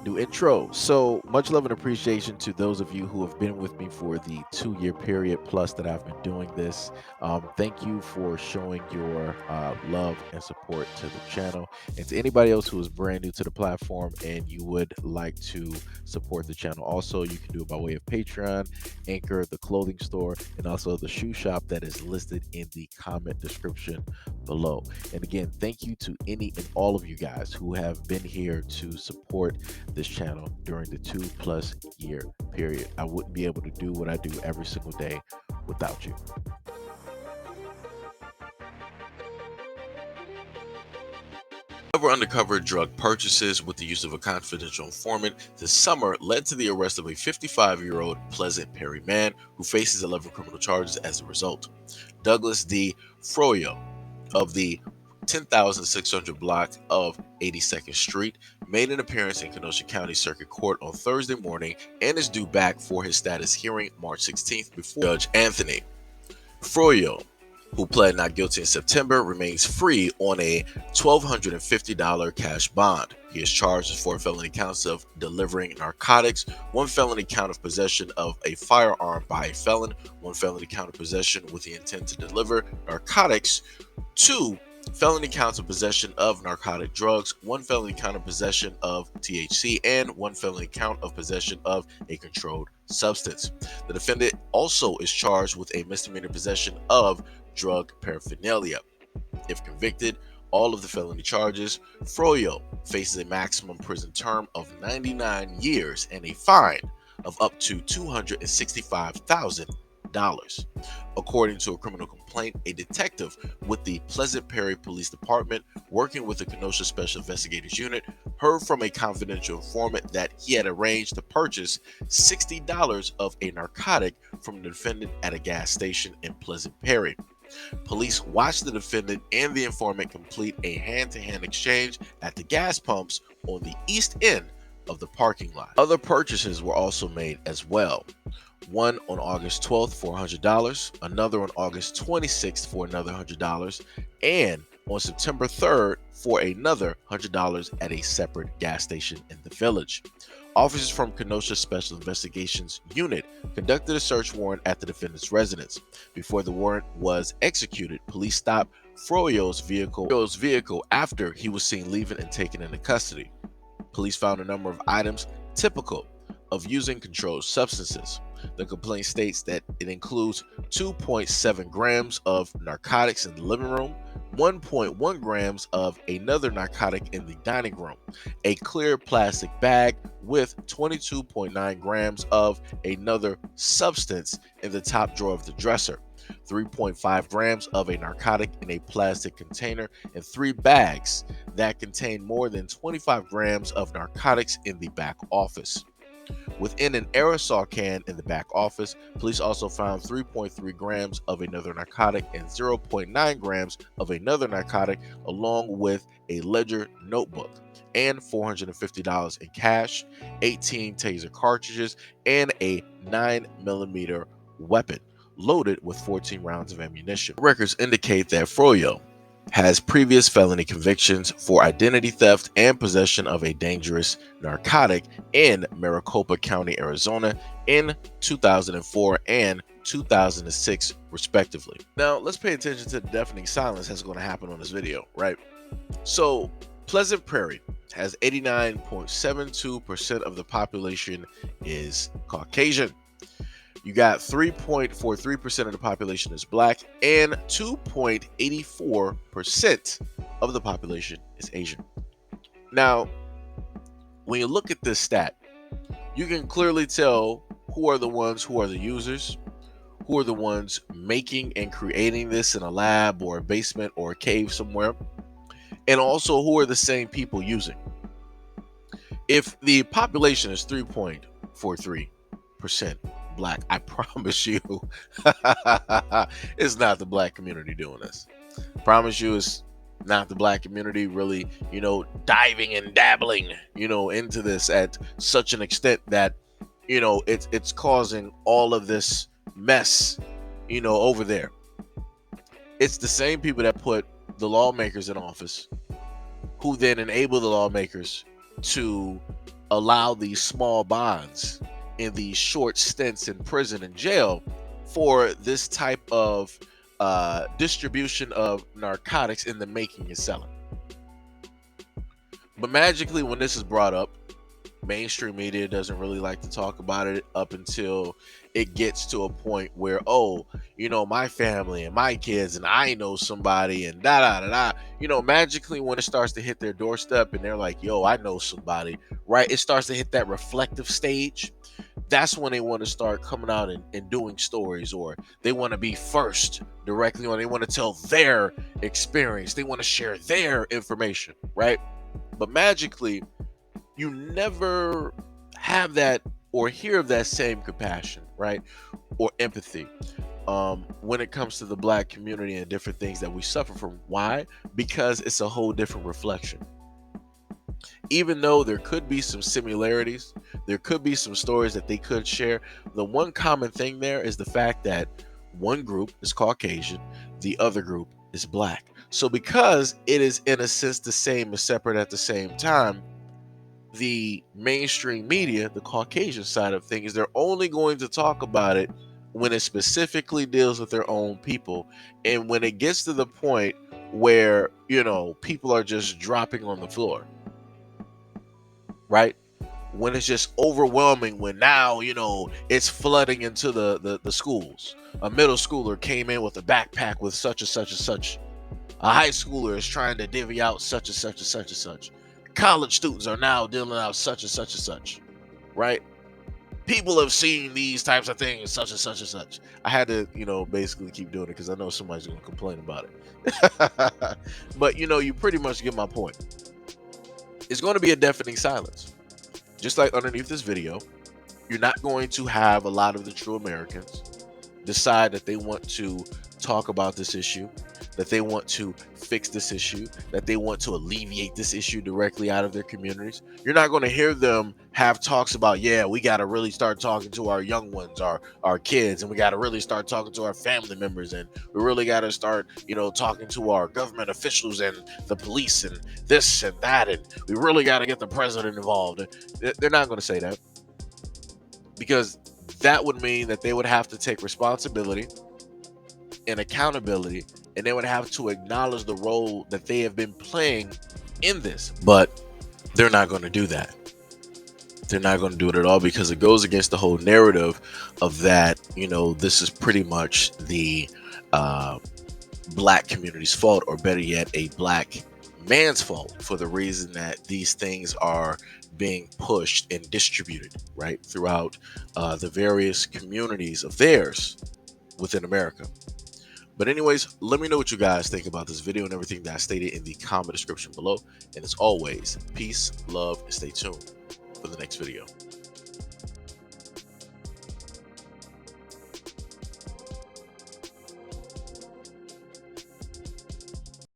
New intro. So much love and appreciation to those of you who have been with me for the 2 year period plus that I've been doing this. Thank you for showing your love and support to the channel. And to anybody else who is brand new to the platform and you would like to support the channel, also, you can do it by way of Patreon, Anchor, the clothing store, and also the shoe shop that is listed in the comment description below. And again, thank you to any and all of you guys who have been here to support this channel during the 2+ year period. I wouldn't be able to do what I do every single day without you. Undercover drug purchases with the use of a confidential informant this summer led to the arrest of a 55-year-old Pleasant Perry man who faces 11 criminal charges as a result. Douglas D. Froyo of the 10,600 block of 82nd Street made an appearance in Kenosha County Circuit Court on Thursday morning and is due back for his status hearing March 16th before Judge Anthony. Froyo, who pled not guilty in September, remains free on a $1,250 cash bond. He is charged with 4 felony counts of delivering narcotics, 1 felony count of possession of a firearm by a felon, 1 felony count of possession with the intent to deliver narcotics, 2 felony counts of possession of narcotic drugs, 1 felony count of possession of THC, and 1 felony count of possession of a controlled substance. The defendant also is charged with a misdemeanor possession of drug paraphernalia. If convicted, all of the felony charges, Froyo faces a maximum prison term of 99 years and a fine of up to $265,000. According to a criminal complaint, a detective with the Pleasant Perry Police Department, working with the Kenosha Special Investigators Unit, heard from a confidential informant that he had arranged to purchase $60 of a narcotic from the defendant at a gas station in Pleasant Perry. Police watched the defendant and the informant complete a hand-to-hand exchange at the gas pumps on the east end of the parking lot. Other purchases were also made as well. One on August 12th for $100, another on August 26th for another $100, and on September 3rd for another $100 at a separate gas station in the village. Officers from Kenosha Special Investigations Unit conducted a search warrant at the defendant's residence. Before the warrant was executed, police stopped Froyo's vehicle after he was seen leaving and taken into custody. Police found a number of items typical of using controlled substances. The complaint states that it includes 2.7 grams of narcotics in the living room, 1.1 grams of another narcotic in the dining room, a clear plastic bag with 22.9 grams of another substance in the top drawer of the dresser, 3.5 grams of a narcotic in a plastic container, and 3 bags that contain more than 25 grams of narcotics in the back office. Within an aerosol can in the back office, police also found 3.3 grams of another narcotic and 0.9 grams of another narcotic, along with a ledger notebook and $450 in cash, 18 taser cartridges, and a 9mm weapon loaded with 14 rounds of ammunition. Records indicate that Froyo has previous felony convictions for identity theft and possession of a dangerous narcotic in Maricopa County, Arizona in 2004 and 2006 respectively. Now let's pay attention to the deafening silence that's going to happen on this video, right? So Pleasant Prairie has 89.72% of the population is Caucasian. You got 3.43% of the population is black, and 2.84% of the population is Asian. Now, when you look at this stat, you can clearly tell who are the ones who are the users, who are the ones making and creating this in a lab or a basement or a cave somewhere, and also who are the same people using. If the population is 3.43% black, I promise you it's not the black community doing this. Promise you it's not the black community really, diving and dabbling, into this at such an extent that, it's causing all of this mess, over there. It's the same people that put the lawmakers in office who then enable the lawmakers to allow these small bonds and these short stints in prison and jail for this type of distribution of narcotics in the making and selling. But magically, when this is brought up, mainstream media doesn't really like to talk about it up until it gets to a point where, oh, my family and my kids and I know somebody and da da da da. Magically, when it starts to hit their doorstep and they're like, yo, I know somebody, right? It starts to hit that reflective stage. That's when they want to start coming out and doing stories, or they want to be first directly on. They want to tell their experience. They want to share their information, right? But magically, you never have that or hear of that same compassion, right? Or empathy when it comes to the Black community and different things that we suffer from. Why? Because it's a whole different reflection. Even though there could be some similarities, there could be some stories that they could share, the one common thing there is the fact that one group is Caucasian, the other group is Black. So because it is in a sense the same but separate at the same time, the mainstream media, the Caucasian side of things, they're only going to talk about it when it specifically deals with their own people. And when it gets to the point where, people are just dropping on the floor, right? When it's just overwhelming, when now, it's flooding into the schools. A middle schooler came in with a backpack with such and such and such. A high schooler is trying to divvy out such and such and such and such. College students are now dealing out such and such and such, right? People have seen these types of things, such and such and such. I had to, basically keep doing it because I know somebody's going to complain about it. But, you pretty much get my point. It's going to be a deafening silence. Just like underneath this video, you're not going to have a lot of the true Americans decide that they want to talk about this issue, that they want to fix this issue, that they want to alleviate this issue directly out of their communities. You're not going to hear them have talks about, yeah, we got to really start talking to our young ones, our kids, and we got to really start talking to our family members, and we really got to start, talking to our government officials and the police and this and that, and we really got to get the president involved. They're not going to say that, because that would mean that they would have to take responsibility and accountability, and they would have to acknowledge the role that they have been playing in this. But they're not going to do that. They're not going to do it at all, because it goes against the whole narrative of that, this is pretty much the Black community's fault, or better yet, a Black man's fault, for the reason that these things are being pushed and distributed right throughout the various communities of theirs within America. But anyways, let me know what you guys think about this video and everything that I stated in the comment description below. And as always, peace, love, and stay tuned for the next video.